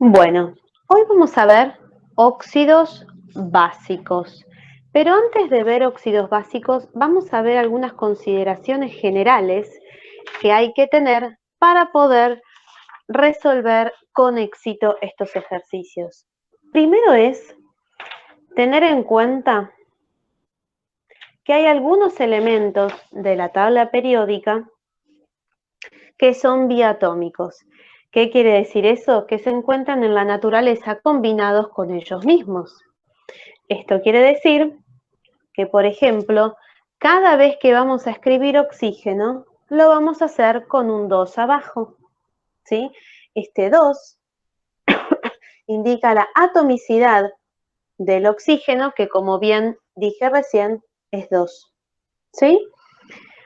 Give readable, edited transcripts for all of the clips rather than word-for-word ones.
Bueno, hoy vamos a ver óxidos básicos. Pero antes de ver óxidos básicos, vamos a ver algunas consideraciones generales que hay que tener para poder resolver con éxito estos ejercicios. Primero es tener en cuenta que hay algunos elementos de la tabla periódica que son biatómicos. ¿Qué quiere decir eso? Que se encuentran en la naturaleza combinados con ellos mismos. Esto quiere decir que, por ejemplo, cada vez que vamos a escribir oxígeno, lo vamos a hacer con un 2 abajo, ¿sí? Este 2 indica la atomicidad del oxígeno, que como bien dije recién, es 2, ¿sí?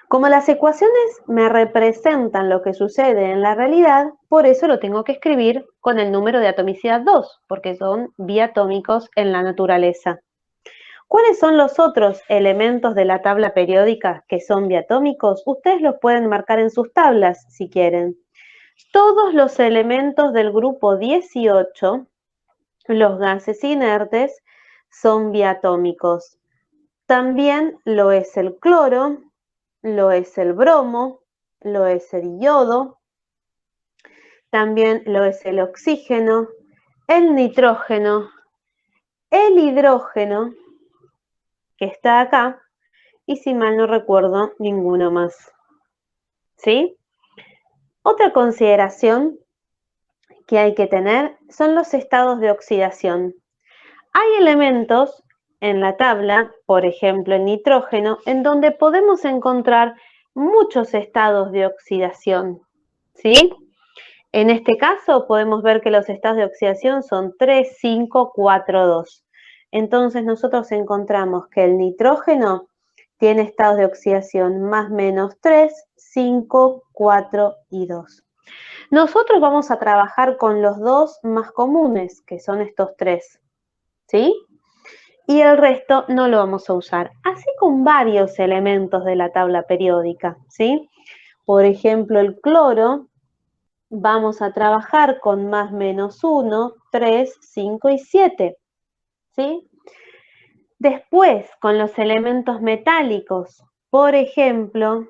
Como las ecuaciones me representan lo que sucede en la realidad, por eso lo tengo que escribir con el número de atomicidad 2, porque son biatómicos en la naturaleza. ¿Cuáles son los otros elementos de la tabla periódica que son biatómicos? Ustedes los pueden marcar en sus tablas si quieren. Todos los elementos del grupo 18, los gases inertes, son biatómicos. También lo es el cloro, lo es el bromo, lo es el yodo, también lo es el oxígeno, el nitrógeno, el hidrógeno, que está acá, y si mal no recuerdo, ninguno más. ¿Sí? Otra consideración que hay que tener son los estados de oxidación. Hay elementos en la tabla, por ejemplo el nitrógeno, en donde podemos encontrar muchos estados de oxidación. ¿Sí? En este caso podemos ver que los estados de oxidación son 3, 5, 4, 2. Entonces nosotros encontramos que el nitrógeno tiene estados de oxidación más menos 3, 5, 4 y 2. Nosotros vamos a trabajar con los dos más comunes, que son estos tres, ¿sí? Y el resto no lo vamos a usar. Así con varios elementos de la tabla periódica, ¿sí? Por ejemplo, el cloro, vamos a trabajar con más menos 1, 3, 5 y 7, ¿sí? Después, con los elementos metálicos, por ejemplo,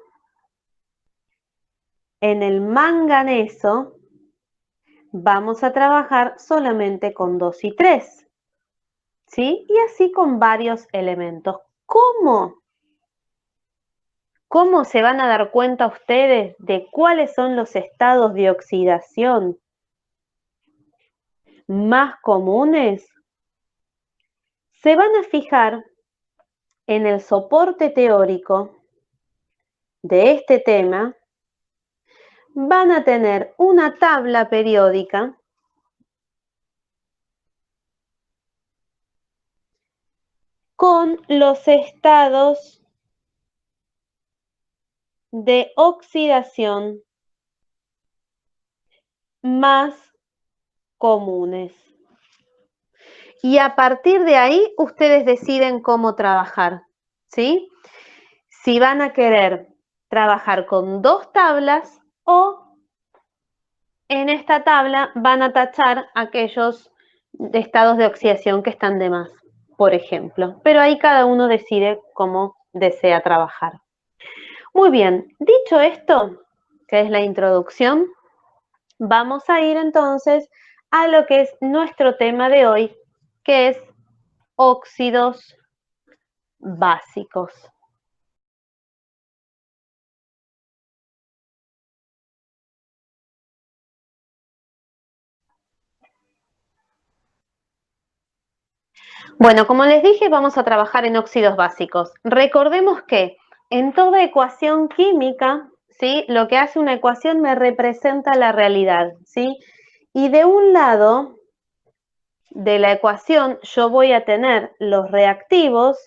en el manganeso, vamos a trabajar solamente con 2 y 3, ¿sí? Y así con varios elementos. ¿Cómo? ¿Cómo se van a dar cuenta ustedes de cuáles son los estados de oxidación más comunes? Se van a fijar en el soporte teórico de este tema. Van a tener una tabla periódica con los estados de oxidación más comunes. Y a partir de ahí, ustedes deciden cómo trabajar, ¿sí? Si van a querer trabajar con dos tablas o en esta tabla van a tachar aquellos estados de oxidación que están de más, por ejemplo. Pero ahí cada uno decide cómo desea trabajar. Muy bien, dicho esto, que es la introducción, vamos a ir entonces a lo que es nuestro tema de hoy, que es óxidos básicos. Bueno, como les dije, vamos a trabajar en óxidos básicos. Recordemos que en toda ecuación química, ¿sí? Lo que hace una ecuación me representa la realidad, ¿sí? Y de un lado de la ecuación yo voy a tener los reactivos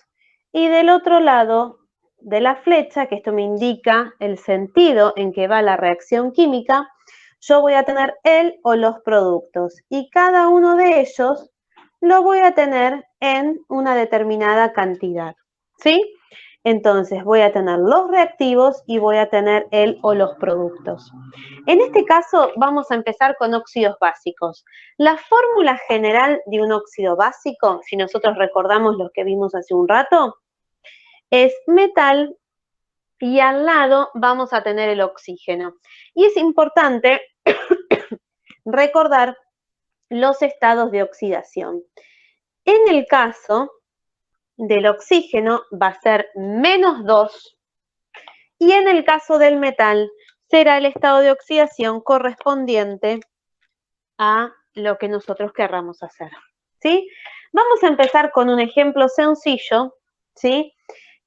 y del otro lado de la flecha, que esto me indica el sentido en que va la reacción química, yo voy a tener el o los productos y cada uno de ellos lo voy a tener en una determinada cantidad, ¿sí? Entonces voy a tener los reactivos y voy a tener el o los productos. En este caso vamos a empezar con óxidos básicos. La fórmula general de un óxido básico, si nosotros recordamos lo que vimos hace un rato, es metal y al lado vamos a tener el oxígeno. Y es importante recordar los estados de oxidación. En el caso del oxígeno va a ser -2 y en el caso del metal será el estado de oxidación correspondiente a lo que nosotros querramos hacer, ¿sí? Vamos a empezar con un ejemplo sencillo, ¿sí?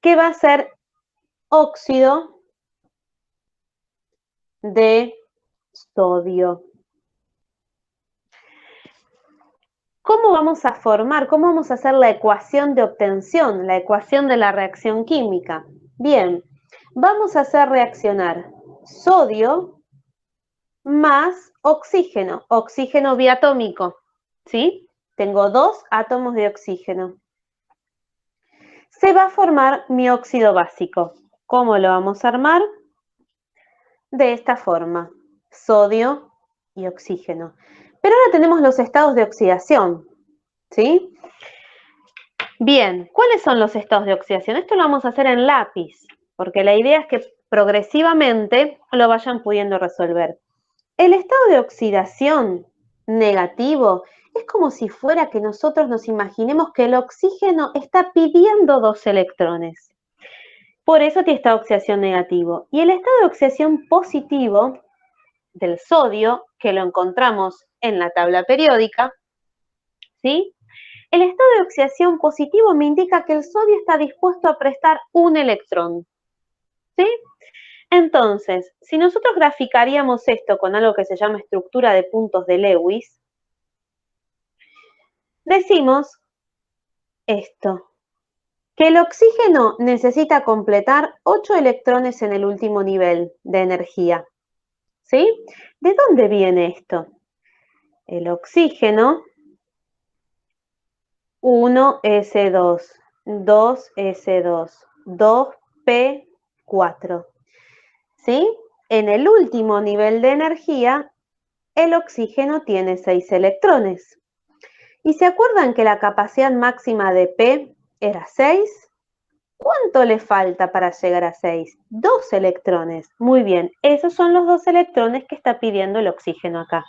Que va a ser óxido de sodio. ¿Cómo vamos a formar, cómo vamos a hacer la ecuación de obtención, la ecuación de la reacción química? Bien, vamos a hacer reaccionar sodio más oxígeno, oxígeno biatómico, ¿sí? Tengo 2 átomos de oxígeno. Se va a formar mi óxido básico. ¿Cómo lo vamos a armar? De esta forma, sodio y oxígeno. Pero ahora tenemos los estados de oxidación, ¿sí? Bien, ¿cuáles son los estados de oxidación? Esto lo vamos a hacer en lápiz, porque la idea es que progresivamente lo vayan pudiendo resolver. El estado de oxidación negativo es como si fuera que nosotros nos imaginemos que el oxígeno está pidiendo 2 electrones. Por eso tiene estado de oxidación negativo. Y el estado de oxidación positivo del sodio, que lo encontramos en la tabla periódica, ¿sí? El estado de oxidación positivo me indica que el sodio está dispuesto a prestar un electrón, ¿sí? Entonces, si nosotros graficaríamos esto con algo que se llama estructura de puntos de Lewis, decimos esto, que el oxígeno necesita completar 8 electrones en el último nivel de energía, ¿sí? ¿De dónde viene esto? El oxígeno, 1s2, 2s2, 2p4, ¿sí? En el último nivel de energía, el oxígeno tiene 6 electrones. ¿Y se acuerdan que la capacidad máxima de P era 6? ¿Cuánto le falta para llegar a 6? 2 electrones. Muy bien, esos son los 2 electrones que está pidiendo el oxígeno acá.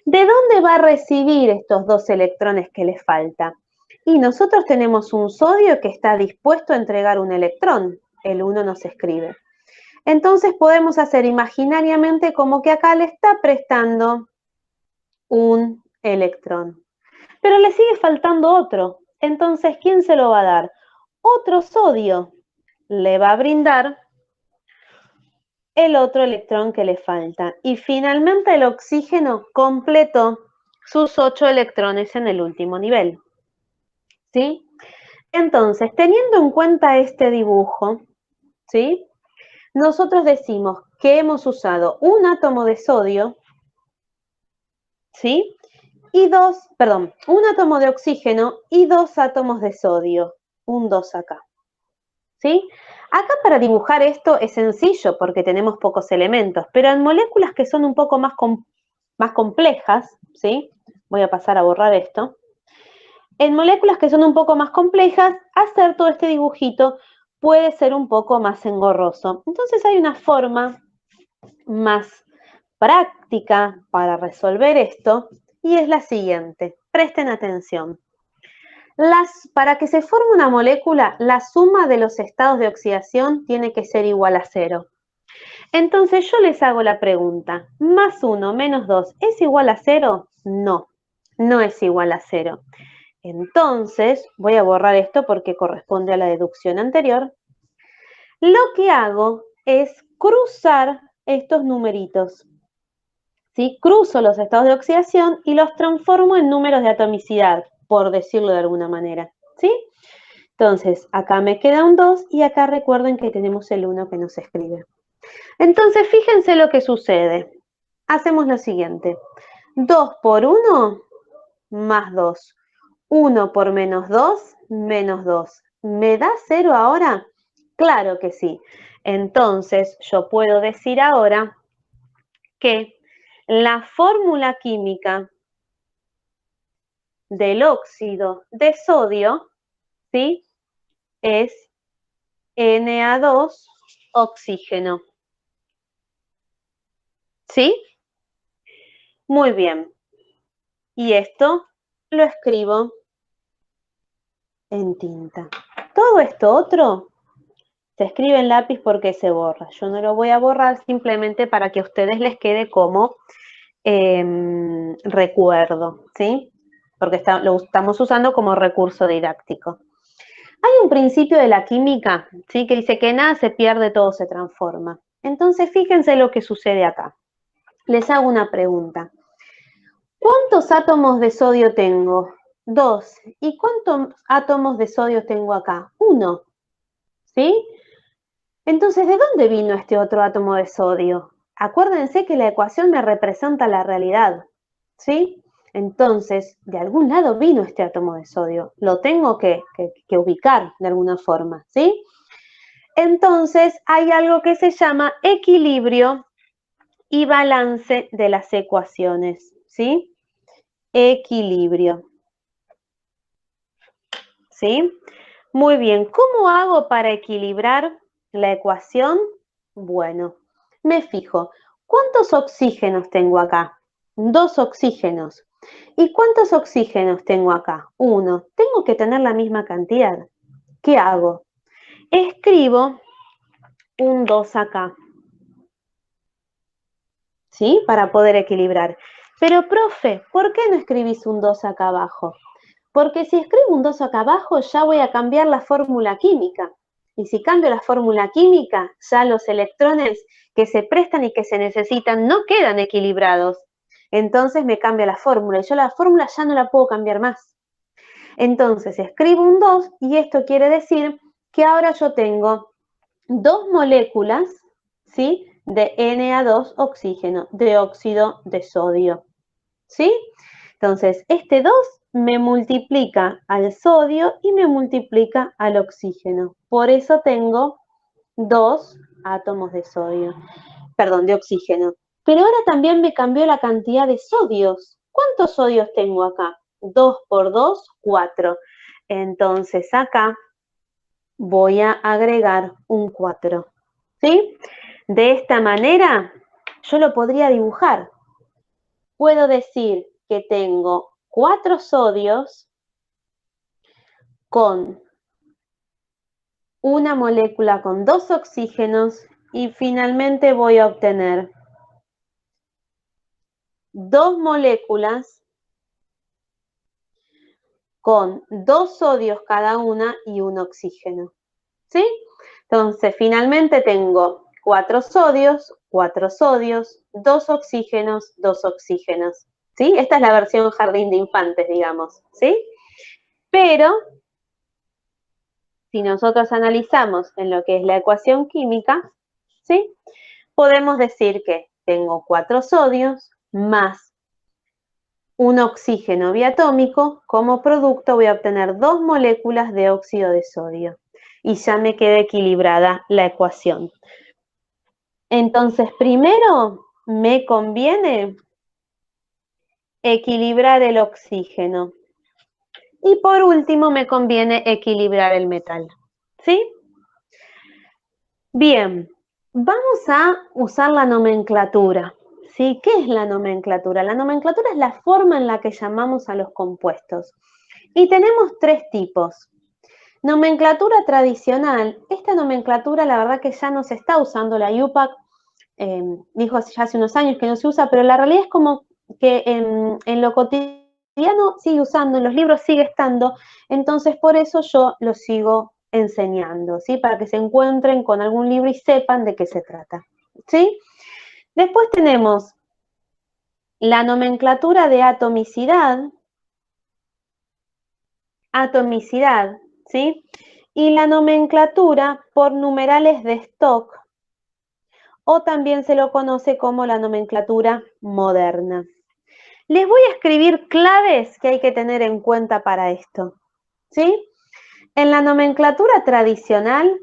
¿De dónde va a recibir estos 2 electrones que le falta? Y nosotros tenemos un sodio que está dispuesto a entregar un electrón. El 1 nos escribe. Entonces podemos hacer imaginariamente como que acá le está prestando un electrón. Pero le sigue faltando otro. Entonces, ¿quién se lo va a dar? Otro sodio le va a brindar el otro electrón que le falta. Y finalmente el oxígeno completó sus 8 electrones en el último nivel, ¿sí? Entonces, teniendo en cuenta este dibujo, ¿sí? Nosotros decimos que hemos usado un átomo de sodio, ¿sí? Y un átomo de oxígeno y 2 átomos de sodio, un 2 acá, ¿sí? Acá para dibujar esto es sencillo porque tenemos pocos elementos, pero en moléculas que son un poco más complejas, ¿sí? Voy a pasar a borrar esto. En moléculas que son un poco más complejas, hacer todo este dibujito puede ser un poco más engorroso. Entonces hay una forma más práctica para resolver esto y es la siguiente. Presten atención. Para que se forme una molécula, la suma de los estados de oxidación tiene que ser igual a 0. Entonces yo les hago la pregunta, más 1 menos 2, ¿es igual a 0? No, no es igual a 0. Entonces, voy a borrar esto porque corresponde a la deducción anterior. Lo que hago es cruzar estos numeritos, ¿sí? Cruzo los estados de oxidación y los transformo en números de atomicidad, por decirlo de alguna manera, ¿sí? Entonces, acá me queda un 2 y acá recuerden que tenemos el 1 que nos escribe. Entonces, fíjense lo que sucede. Hacemos lo siguiente. 2 por 1 más 2. 1 por menos 2, menos 2. ¿Me da 0 ahora? Claro que sí. Entonces, yo puedo decir ahora que la fórmula química del óxido de sodio, ¿sí? Es Na2 oxígeno. ¿Sí? Muy bien. Y esto lo escribo en tinta. Todo esto otro se escribe en lápiz porque se borra. Yo no lo voy a borrar simplemente para que a ustedes les quede como recuerdo, ¿sí? Porque lo estamos usando como recurso didáctico. Hay un principio de la química, ¿sí? Que dice que nada se pierde, todo se transforma. Entonces, fíjense lo que sucede acá. Les hago una pregunta. ¿Cuántos átomos de sodio tengo? 2. ¿Y cuántos átomos de sodio tengo acá? 1. ¿Sí? Entonces, ¿de dónde vino este otro átomo de sodio? Acuérdense que la ecuación me representa la realidad, ¿sí? Entonces, de algún lado vino este átomo de sodio. Lo tengo que ubicar de alguna forma, ¿sí? Entonces, hay algo que se llama equilibrio y balance de las ecuaciones, ¿sí? Equilibrio, ¿sí? Muy bien, ¿cómo hago para equilibrar la ecuación? Bueno, me fijo, ¿cuántos oxígenos tengo acá? 2 oxígenos. ¿Y cuántos oxígenos tengo acá? 1. Tengo que tener la misma cantidad. ¿Qué hago? Escribo un 2 acá, ¿sí? Para poder equilibrar. Pero, profe, ¿por qué no escribís un 2 acá abajo? Porque si escribo un 2 acá abajo, ya voy a cambiar la fórmula química. Y si cambio la fórmula química, ya los electrones que se prestan y que se necesitan no quedan equilibrados. Entonces me cambia la fórmula y yo la fórmula ya no la puedo cambiar más. Entonces escribo un 2 y esto quiere decir que ahora yo tengo 2 moléculas, ¿sí? De Na2 oxígeno, de óxido de sodio, ¿sí? Entonces, este 2 me multiplica al sodio y me multiplica al oxígeno. Por eso tengo 2 átomos de sodio, perdón, de oxígeno. Pero ahora también me cambió la cantidad de sodios. ¿Cuántos sodios tengo acá? 2 por 2, 4. Entonces acá voy a agregar un 4. ¿Sí? De esta manera yo lo podría dibujar. Puedo decir que tengo 4 sodios con una molécula con 2 oxígenos y finalmente voy a obtener 2 moléculas con 2 sodios cada una y un oxígeno. ¿Sí? Entonces, finalmente tengo 4 sodios, 2 oxígenos, 2 oxígenos. ¿Sí? Esta es la versión jardín de infantes, digamos. ¿Sí? Pero si nosotros analizamos en lo que es la ecuación química, ¿sí? Podemos decir que tengo 4 sodios más un oxígeno biatómico, como producto voy a obtener 2 moléculas de óxido de sodio y ya me queda equilibrada la ecuación. Entonces, primero me conviene equilibrar el oxígeno y por último me conviene equilibrar el metal, ¿sí? Bien, vamos a usar la nomenclatura, ¿sí? ¿Qué es la nomenclatura? La nomenclatura es la forma en la que llamamos a los compuestos. Y tenemos 3 tipos. Nomenclatura tradicional. Esta nomenclatura, la verdad que ya no se está usando, la IUPAC dijo ya hace unos años que no se usa, pero la realidad es como que en lo cotidiano sigue usando, en los libros sigue estando, entonces por eso yo lo sigo enseñando, ¿sí? Para que se encuentren con algún libro y sepan de qué se trata, ¿sí? Después tenemos la nomenclatura de atomicidad, ¿sí? Y la nomenclatura por numerales de Stock, o también se lo conoce como la nomenclatura moderna. Les voy a escribir claves que hay que tener en cuenta para esto, ¿sí? En la nomenclatura tradicional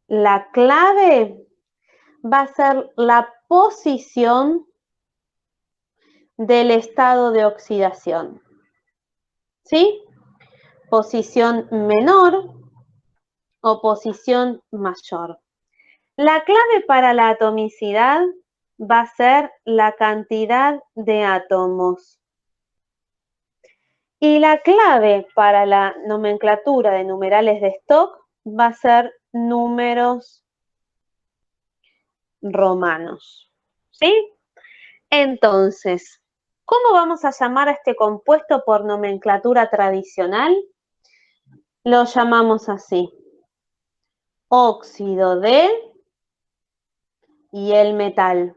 la clave va a ser la posición del estado de oxidación. ¿Sí? Posición menor o posición mayor. La clave para la atomicidad va a ser la cantidad de átomos. Y la clave para la nomenclatura de numerales de Stokes va a ser números romanos. ¿Sí? Entonces, ¿cómo vamos a llamar a este compuesto por nomenclatura tradicional? Lo llamamos así: óxido de y el metal.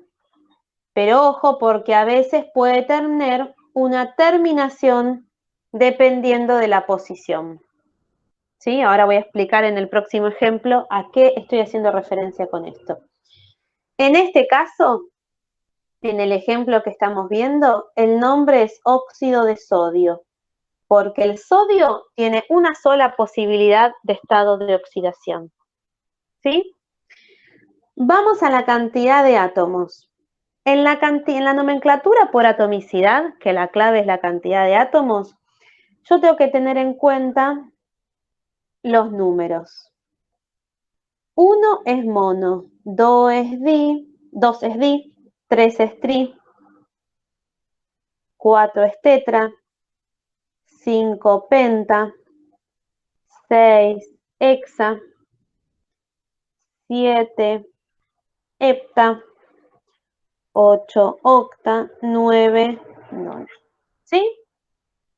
Pero ojo, porque a veces puede tener una terminación dependiendo de la posición. ¿Sí? Ahora voy a explicar en el próximo ejemplo a qué estoy haciendo referencia con esto. En este caso, en el ejemplo que estamos viendo, el nombre es óxido de sodio, porque el sodio tiene una sola posibilidad de estado de oxidación. ¿Sí? Vamos a la cantidad de átomos. En la nomenclatura por atomicidad, que la clave es la cantidad de átomos, yo tengo que tener en cuenta los números. 1 es mono, 2 es di, 3 es tri, 4 es tetra, 5 penta, 6 hexa, 7 hepta, 8 octa, 9 nona. ¿Sí?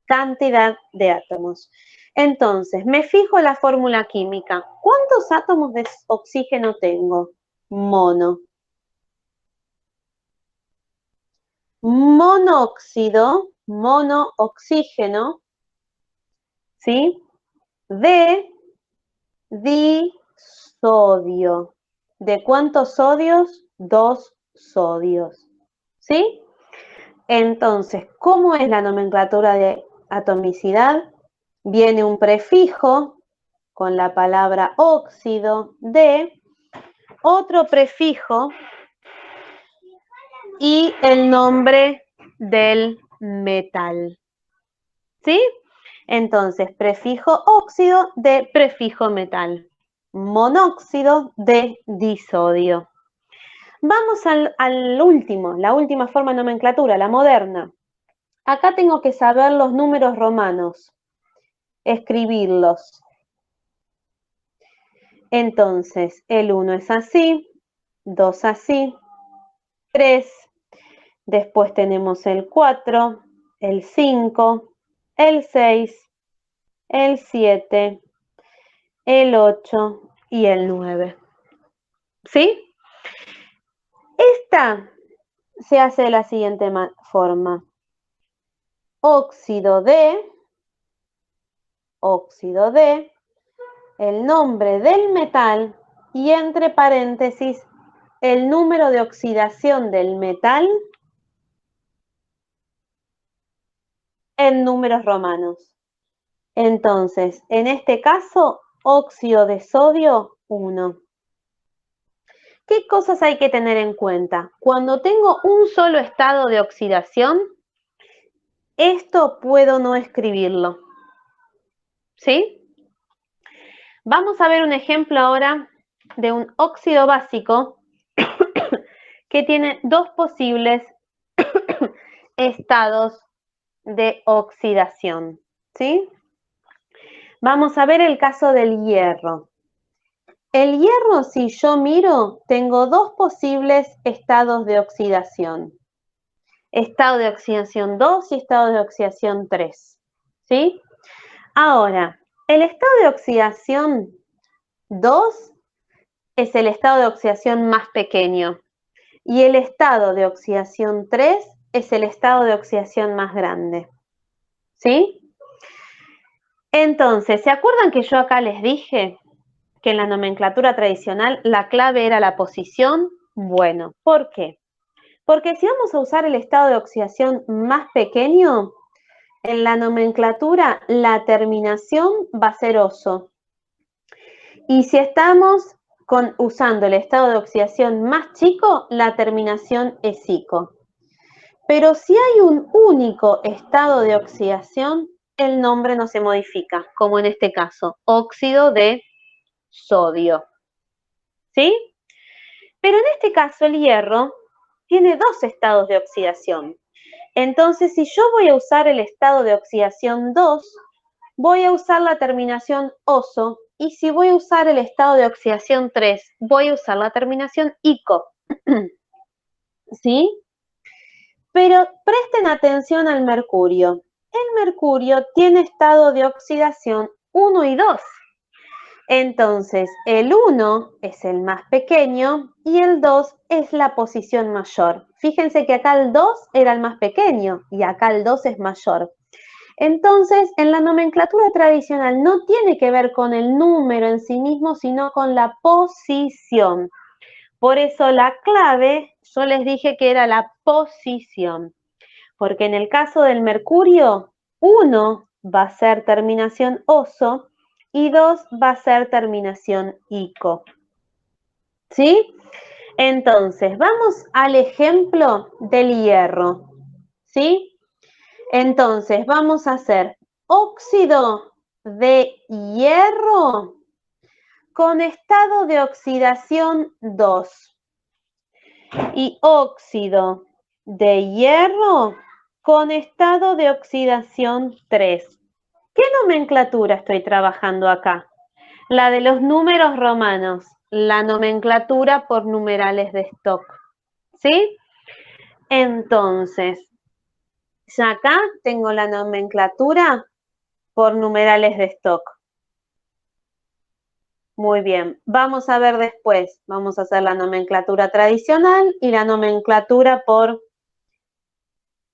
Cantidad de átomos. Entonces, me fijo en la fórmula química. ¿Cuántos átomos de oxígeno tengo? Mono. Monóxido, monooxígeno, ¿sí? De disodio. ¿De cuántos sodios? 2 sodios. ¿Sí? Entonces, ¿cómo es la nomenclatura de atomicidad? Viene un prefijo con la palabra óxido de, otro prefijo y el nombre del metal. ¿Sí? Entonces, prefijo óxido de prefijo metal. Monóxido de disodio. Vamos al último, la última forma de nomenclatura, la moderna. Acá tengo que saber los números romanos, escribirlos. Entonces, el 1 es así, 2 así, 3, después tenemos el 4, el 5, el 6, el 7, el 8 y el 9. ¿Sí? Esta se hace de la siguiente forma. Óxido de, el nombre del metal y entre paréntesis el número de oxidación del metal en números romanos. Entonces, en este caso, óxido de sodio 1. ¿Qué cosas hay que tener en cuenta? Cuando tengo un solo estado de oxidación, esto puedo no escribirlo. ¿Sí? Vamos a ver un ejemplo ahora de un óxido básico que tiene 2 posibles estados de oxidación. ¿Sí? Vamos a ver el caso del hierro. El hierro, si yo miro, tengo 2 posibles estados de oxidación. Estado de oxidación 2 y estado de oxidación 3. ¿Sí? Ahora, el estado de oxidación 2 es el estado de oxidación más pequeño y el estado de oxidación 3 es el estado de oxidación más grande. ¿Sí? Entonces, ¿se acuerdan que yo acá les dije que en la nomenclatura tradicional la clave era la posición? Bueno, ¿por qué? Porque si vamos a usar el estado de oxidación más pequeño, en la nomenclatura la terminación va a ser oso. Y si estamos usando el estado de oxidación más chico, la terminación es ico. Pero si hay un único estado de oxidación, el nombre no se modifica, como en este caso, óxido de sodio. ¿Sí? Pero en este caso el hierro tiene dos estados de oxidación. Entonces, si yo voy a usar el estado de oxidación 2, voy a usar la terminación oso, y si voy a usar el estado de oxidación 3, voy a usar la terminación ico. ¿Sí? Pero presten atención al mercurio. El mercurio tiene estado de oxidación 1 y 2. Entonces, el 1 es el más pequeño y el 2 es la posición mayor. Fíjense que acá el 2 era el más pequeño y acá el 2 es mayor. Entonces, en la nomenclatura tradicional no tiene que ver con el número en sí mismo, sino con la posición. Por eso la clave, yo les dije que era la posición. Porque en el caso del mercurio, 1 va a ser terminación oso y 2 va a ser terminación ico. ¿Sí? Entonces, vamos al ejemplo del hierro. ¿Sí? Entonces, vamos a hacer óxido de hierro con estado de oxidación 2 y óxido de hierro con estado de oxidación 3. ¿Qué nomenclatura estoy trabajando acá? La de los números romanos, la nomenclatura por numerales de stock. ¿Sí? Entonces, ya acá tengo la nomenclatura por numerales de stock. Muy bien, vamos a ver después, vamos a hacer la nomenclatura tradicional y la nomenclatura por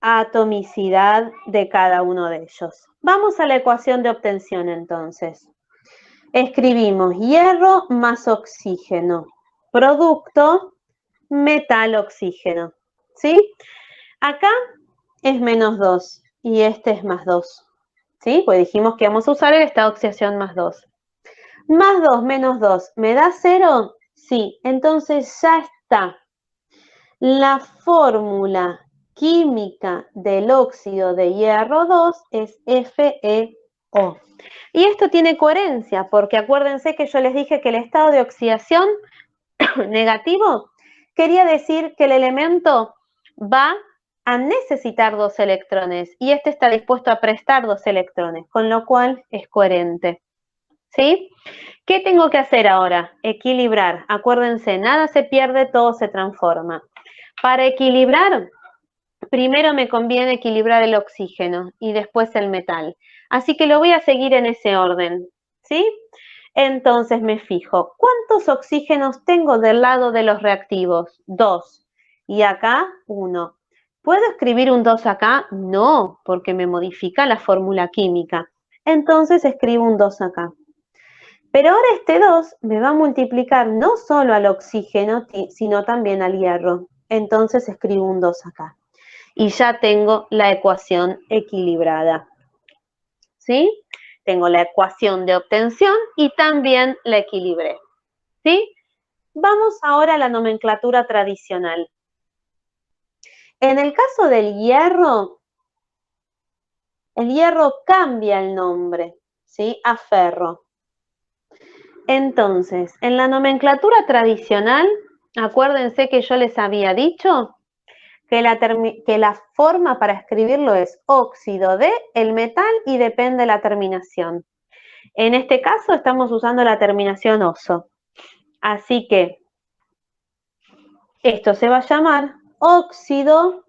atomicidad de cada uno de ellos. Vamos a la ecuación de obtención entonces. Escribimos hierro más oxígeno, producto metal-oxígeno. ¿Sí? Acá es menos 2 y este es más 2. ¿Sí? Pues dijimos que vamos a usar el estado de oxidación más 2. Más 2 menos 2, ¿me da 0? Sí, entonces ya está. La fórmula química del óxido de hierro 2 es FeO. Y esto tiene coherencia, porque acuérdense que yo les dije que el estado de oxidación negativo quería decir que el elemento va a necesitar 2 electrones y este está dispuesto a prestar 2 electrones, con lo cual es coherente. ¿Sí? ¿Qué tengo que hacer ahora? Equilibrar. Acuérdense, nada se pierde, todo se transforma. Para equilibrar, primero me conviene equilibrar el oxígeno y después el metal. Así que lo voy a seguir en ese orden. ¿Sí? Entonces me fijo, ¿cuántos oxígenos tengo del lado de los reactivos? 2. Y acá, 1. ¿Puedo escribir un 2 acá? No, porque me modifica la fórmula química. Entonces escribo un 2 acá. Pero ahora este 2 me va a multiplicar no solo al oxígeno, sino también al hierro. Entonces escribo un 2 acá. Y ya tengo la ecuación equilibrada. ¿Sí? Tengo la ecuación de obtención y también la equilibré. ¿Sí? Vamos ahora a la nomenclatura tradicional. En el caso del hierro, el hierro cambia el nombre, ¿sí? A ferro. Entonces, en la nomenclatura tradicional, acuérdense que yo les había dicho que la forma para escribirlo es óxido de el metal y depende de la terminación. En este caso estamos usando la terminación oso. Así que esto se va a llamar óxido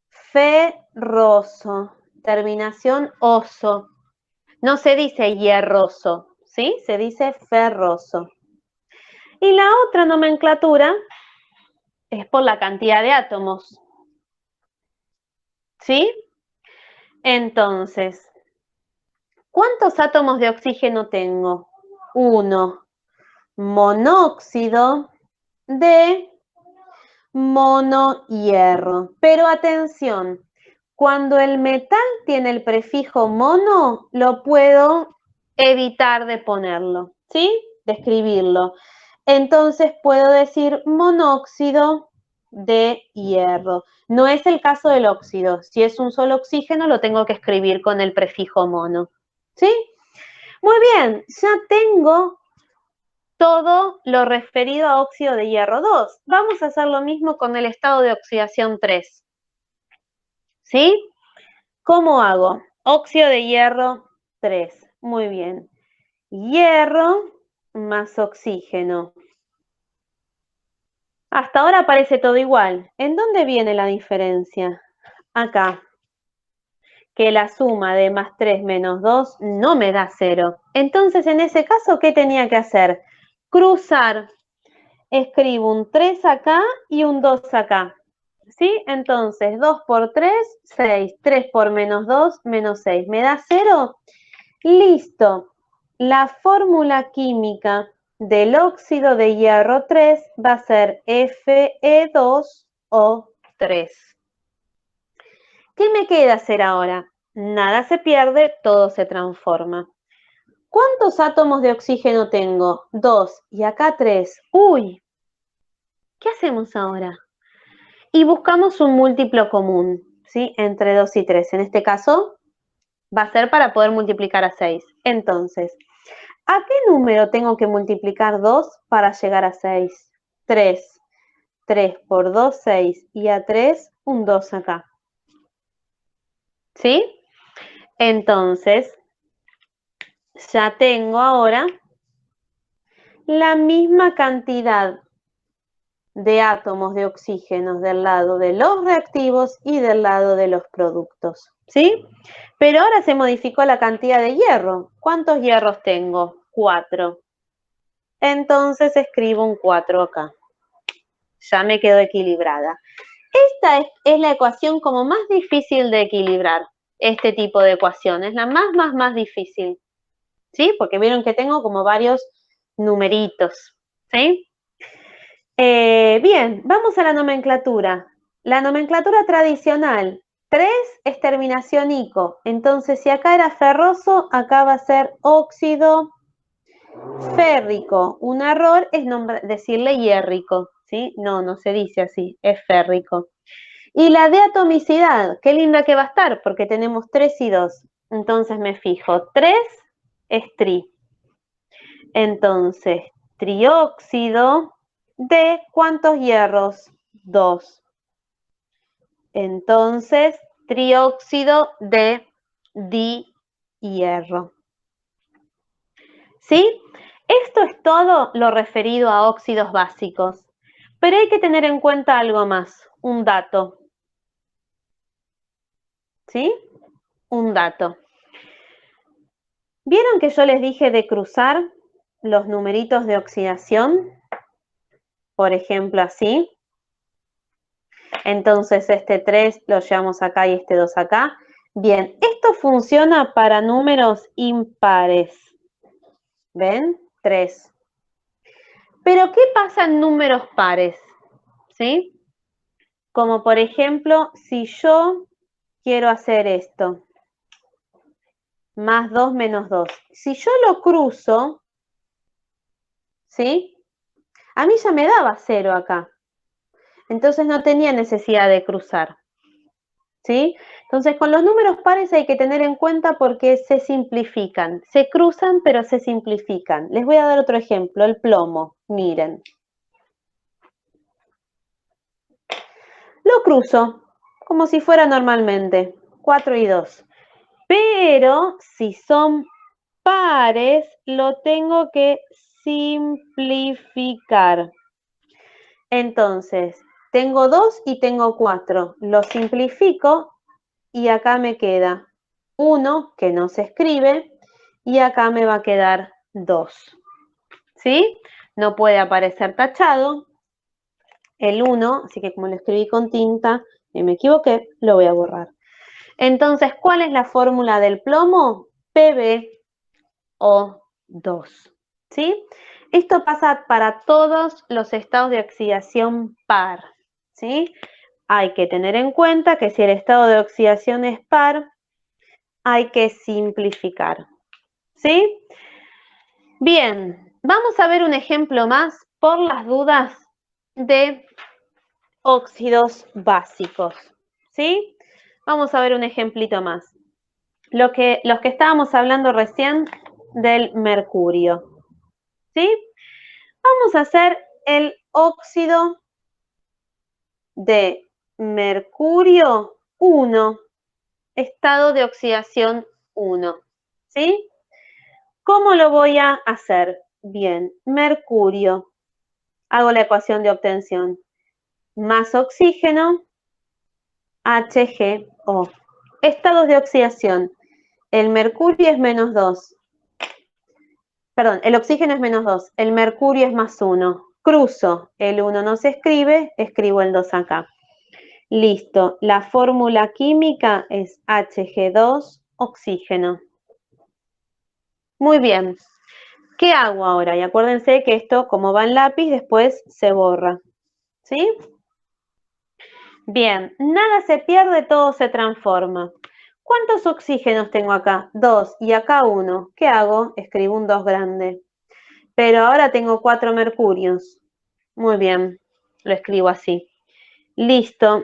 ferroso, terminación oso. No se dice hierroso, ¿sí? Se dice ferroso. Y la otra nomenclatura es por la cantidad de átomos, ¿sí? Entonces, ¿cuántos átomos de oxígeno tengo? 1. Monóxido de monohierro. Pero atención, cuando el metal tiene el prefijo mono, lo puedo evitar de ponerlo, ¿sí? de escribirlo. Entonces puedo decir monóxido de hierro. No es el caso del óxido. Si es un solo oxígeno, lo tengo que escribir con el prefijo mono. ¿Sí? Muy bien, ya tengo todo lo referido a óxido de hierro 2. Vamos a hacer lo mismo con el estado de oxidación 3. ¿Sí? ¿Cómo hago? Óxido de hierro 3. Muy bien. Hierro más oxígeno. Hasta ahora parece todo igual. ¿En dónde viene la diferencia? Acá. Que la suma de más 3 menos 2 no me da 0. Entonces, en ese caso, ¿qué tenía que hacer? Cruzar. Escribo un 3 acá y un 2 acá. ¿Sí? Entonces, 2 por 3, 6. 3 por menos 2, menos 6. ¿Me da 0? Listo. La fórmula química del óxido de hierro 3 va a ser Fe2O3. ¿Qué me queda hacer ahora? Nada se pierde, todo se transforma. ¿Cuántos átomos de oxígeno tengo? 2 y acá 3. ¡Uy! ¿Qué hacemos ahora? Y buscamos un múltiplo común, ¿sí? Entre 2 y 3. En este caso, va a ser para poder multiplicar a 6. Entonces, ¿a qué número tengo que multiplicar 2 para llegar a 6? 3. 3 por 2, 6. Y a 3, un 2 acá. ¿Sí? Entonces, ya tengo ahora la misma cantidad de átomos de oxígeno del lado de los reactivos y del lado de los productos. ¿Sí? Pero ahora se modificó la cantidad de hierro. ¿Cuántos hierros tengo? 4. Entonces escribo un 4 acá. Ya me quedó equilibrada. Esta es la ecuación como más difícil de equilibrar. Este tipo de ecuación es la más difícil. ¿Sí? Porque vieron que tengo como varios numeritos. ¿Sí? Bien, vamos a la nomenclatura. La nomenclatura tradicional. 3 es terminación ico. Entonces, si acá era ferroso, acá va a ser óxido férrico. Un error es decirle hierrico. ¿Sí? No se dice así, es férrico. Y la de atomicidad, qué linda que va a estar, porque tenemos 3 y 2. Entonces me fijo, 3 es tri. Entonces, trióxido de ¿cuántos hierros? 2. Entonces, trióxido de dihierro. ¿Sí? Esto es todo lo referido a óxidos básicos. Pero hay que tener en cuenta algo más, un dato. ¿Sí? Un dato. ¿Vieron que yo les dije de cruzar los numeritos de oxidación? Por ejemplo, así. Entonces, este 3 lo llevamos acá y este 2 acá. Bien, esto funciona para números impares. ¿Ven? 3. Pero, ¿qué pasa en números pares? ¿Sí? Como por ejemplo, si yo quiero hacer esto. Más 2 menos 2. Si yo lo cruzo, ¿sí? A mí ya me daba 0 acá. Entonces no tenía necesidad de cruzar. ¿Sí? Entonces con los números pares hay que tener en cuenta porque se simplifican. Se cruzan, pero se simplifican. Les voy a dar otro ejemplo, el plomo. Miren. Lo cruzo, como si fuera normalmente. 4 y 2. Pero si son pares, lo tengo que simplificar. Entonces, tengo 2 y tengo 4. Lo simplifico y acá me queda 1 que no se escribe y acá me va a quedar 2. ¿Sí? No puede aparecer tachado el 1, así que como lo escribí con tinta y me equivoqué, lo voy a borrar. Entonces, ¿cuál es la fórmula del plomo? PbO2. ¿Sí? Esto pasa para todos los estados de oxidación par. ¿Sí? Hay que tener en cuenta que si el estado de oxidación es par, hay que simplificar. ¿Sí? Bien, Vamos a ver un ejemplo más por las dudas de óxidos básicos, ¿sí? Vamos a ver un ejemplito más. Los que estábamos hablando recién del mercurio, ¿sí? Vamos a hacer el óxido de mercurio 1, estado de oxidación 1, ¿sí? ¿Cómo lo voy a hacer? Bien, mercurio, hago la ecuación de obtención, más oxígeno, HgO. Estados de oxidación, el mercurio es menos 2, perdón, el oxígeno es menos 2, el mercurio es más 1. Cruzo, el 1 no se escribe, escribo el 2 acá. Listo, la fórmula química es Hg2, oxígeno. Muy bien, ¿qué hago ahora? Y acuérdense que esto, como va en lápiz, después se borra, ¿sí? Bien, nada se pierde, todo se transforma. ¿Cuántos oxígenos tengo acá? 2 y acá 1. ¿Qué hago? Escribo un 2 grande. Pero ahora tengo 4 mercurios. Muy bien, lo escribo así. Listo,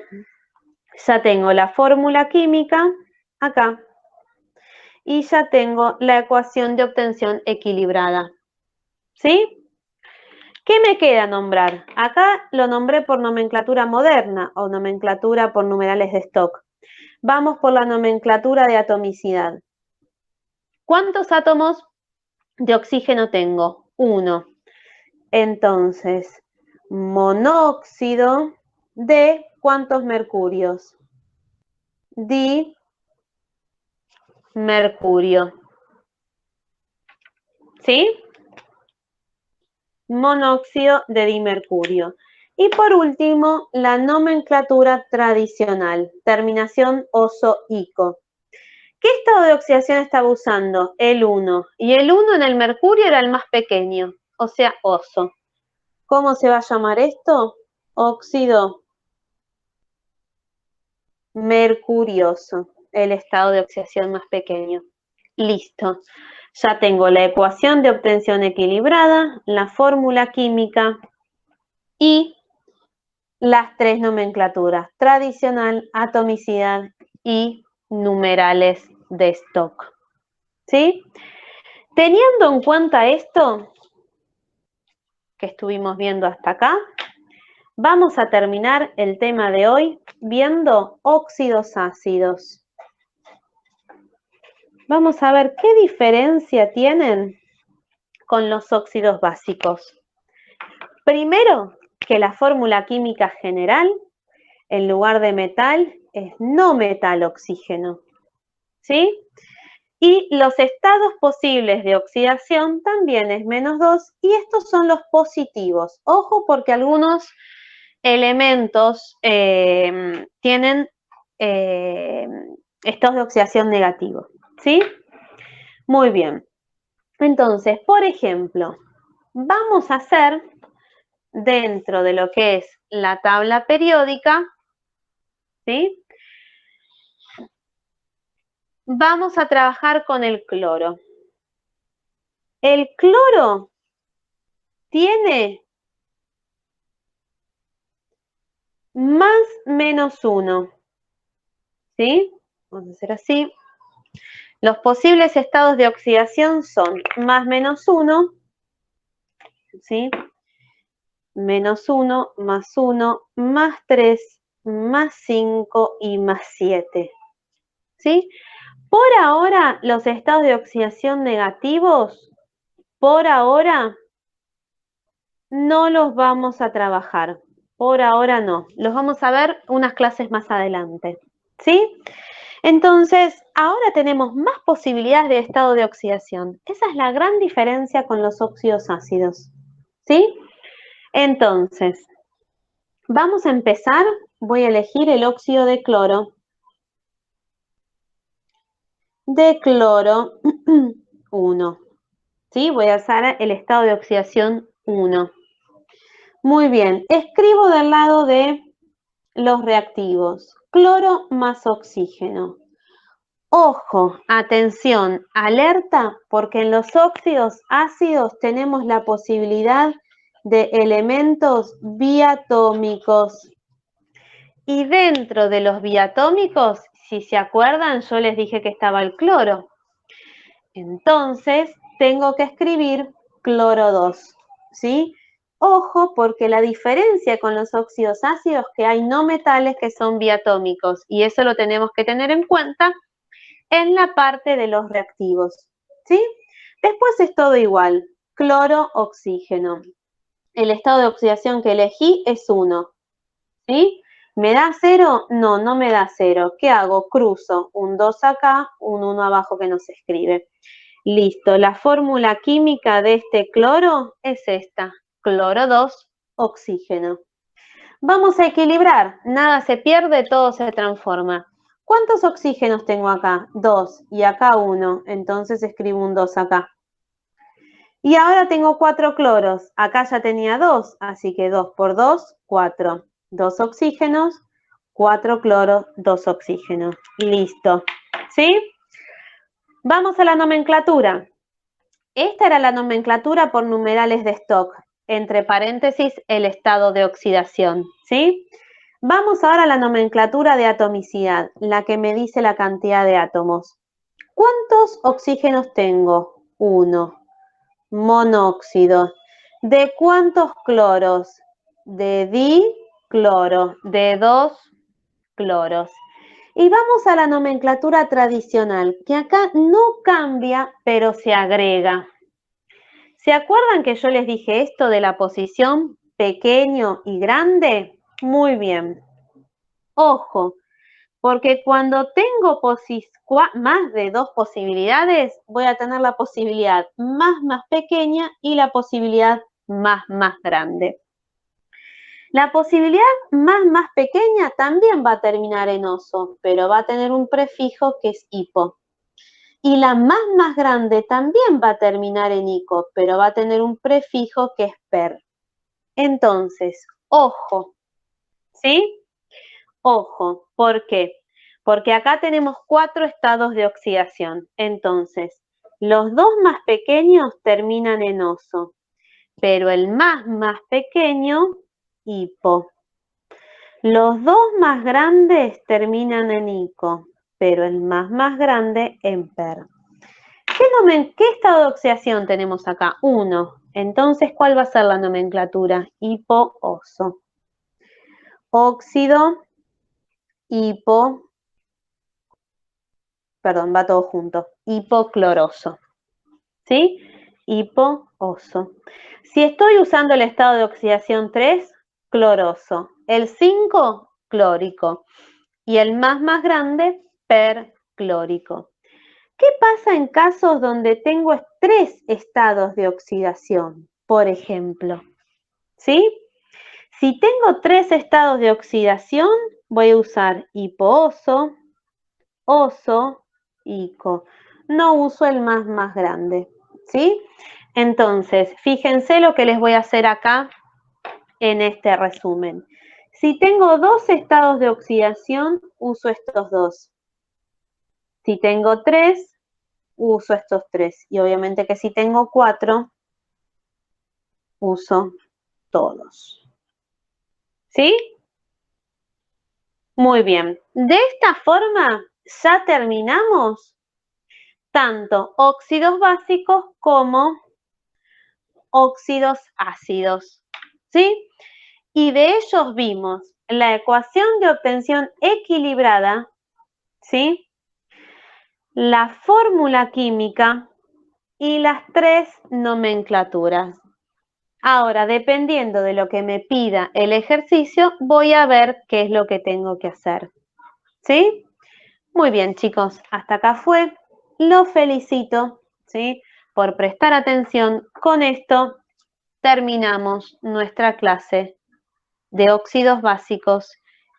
ya tengo la fórmula química acá. Y ya tengo la ecuación de obtención equilibrada. ¿Sí? ¿Qué me queda nombrar? Acá lo nombré por nomenclatura moderna o nomenclatura por numerales de Stock. Vamos por la nomenclatura de atomicidad. ¿Cuántos átomos de oxígeno tengo? 1. Entonces, monóxido de ¿cuántos mercurios? Dimercurio. ¿Sí? Monóxido de dimercurio. Y por último, la nomenclatura tradicional, terminación oso-ico. ¿Qué estado de oxidación estaba usando? El 1. Y el 1 en el mercurio era el más pequeño, o sea, oso. ¿Cómo se va a llamar esto? Óxido mercurioso, el estado de oxidación más pequeño. Listo. Ya tengo la ecuación de obtención equilibrada, la fórmula química y las 3 nomenclaturas, tradicional, atomicidad y numerales de Stock. ¿Sí? Teniendo en cuenta esto que estuvimos viendo hasta acá, vamos a terminar el tema de hoy viendo óxidos ácidos. Vamos a ver qué diferencia tienen con los óxidos básicos. Primero, que la fórmula química general, en lugar de metal, es no metal oxígeno. ¿Sí? Y los estados posibles de oxidación también es menos 2 y estos son los positivos. Ojo porque algunos elementos tienen estados de oxidación negativos. ¿Sí? Muy bien. Entonces, por ejemplo, vamos a hacer dentro de lo que es la tabla periódica, ¿sí? Vamos a trabajar con el cloro. El cloro tiene más menos 1, ¿sí? Vamos a hacer así. Los posibles estados de oxidación son más menos 1, ¿sí? Menos 1, más 3, más 5 y más 7, ¿sí? Por ahora, los estados de oxidación negativos, por ahora, no los vamos a trabajar. Por ahora no. Los vamos a ver unas clases más adelante. ¿Sí? Entonces, ahora tenemos más posibilidades de estado de oxidación. Esa es la gran diferencia con los óxidos ácidos. ¿Sí? Entonces, vamos a empezar. Voy a elegir el óxido de cloro. De cloro 1. ¿Sí? Voy a usar el estado de oxidación 1. Muy bien, escribo del lado de los reactivos. Cloro más oxígeno. Ojo, atención, alerta, porque en los óxidos ácidos tenemos la posibilidad de elementos biatómicos. Y dentro de los biatómicos, si se acuerdan, yo les dije que estaba el cloro. Entonces, tengo que escribir cloro 2, ¿sí? Ojo, porque la diferencia con los óxidos ácidos es que hay no metales que son biatómicos, y eso lo tenemos que tener en cuenta en la parte de los reactivos, ¿sí? Después es todo igual, cloro, oxígeno. El estado de oxidación que elegí es 1, ¿sí? ¿Me da 0? No, no me da 0. ¿Qué hago? Cruzo un 2 acá, un 1 abajo que no se escribe. Listo, la fórmula química de este cloro es esta, cloro 2, oxígeno. Vamos a equilibrar, nada se pierde, todo se transforma. ¿Cuántos oxígenos tengo acá? 2 y acá 1, entonces escribo un 2 acá. Y ahora tengo 4 cloros, acá ya tenía 2, así que 2 por 2, 4. 2 oxígenos, 4 cloros, 2 oxígenos. Listo, ¿sí? Vamos a la nomenclatura. Esta era la nomenclatura por numerales de Stock, entre paréntesis el estado de oxidación, ¿sí? Vamos ahora a la nomenclatura de atomicidad, la que me dice la cantidad de átomos. ¿Cuántos oxígenos tengo? 1. Monóxido. ¿De cuántos cloros? De dicloro, de 2 cloros. Y vamos a la nomenclatura tradicional, que acá no cambia, pero se agrega. ¿Se acuerdan que yo les dije esto de la posición pequeño y grande? Muy bien. Ojo, porque cuando tengo más de 2 posibilidades, voy a tener la posibilidad más pequeña y la posibilidad más grande. La posibilidad más pequeña también va a terminar en oso, pero va a tener un prefijo que es hipo. Y la más grande también va a terminar en ico, pero va a tener un prefijo que es per. Entonces, ojo, ¿sí? Ojo, ¿por qué? Porque acá tenemos 4 estados de oxidación. Entonces, los 2 más pequeños terminan en oso, pero el más pequeño, hipo. Los 2 más grandes terminan en ico, pero el más grande en per. ¿Qué estado de oxidación tenemos acá? 1. Entonces, ¿cuál va a ser la nomenclatura? Hipo-oso. Óxido, va todo junto, hipocloroso. ¿Sí? Hipo-oso. Si estoy usando el estado de oxidación 3, cloroso. El 5, clórico. Y el más grande, perclórico. ¿Qué pasa en casos donde tengo 3 estados de oxidación? Por ejemplo, ¿sí? Si tengo 3 estados de oxidación, voy a usar hipooso, oso, ico. No uso el más grande, ¿sí? Entonces, fíjense lo que les voy a hacer acá en este resumen. Si tengo 2 estados de oxidación, uso estos 2. Si tengo 3, uso estos 3. Y obviamente que si tengo 4, uso todos. ¿Sí? Muy bien. De esta forma ya terminamos tanto óxidos básicos como óxidos ácidos. ¿Sí? Y de ellos vimos la ecuación de obtención equilibrada, ¿sí? La fórmula química y las 3 nomenclaturas. Ahora, dependiendo de lo que me pida el ejercicio, voy a ver qué es lo que tengo que hacer. ¿Sí? Muy bien, chicos, hasta acá fue. Los felicito, ¿sí? Por prestar atención. Con esto terminamos nuestra clase de óxidos básicos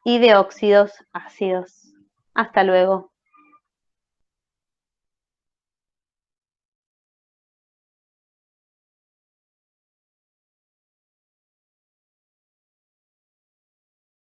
y de óxidos ácidos. Hasta luego.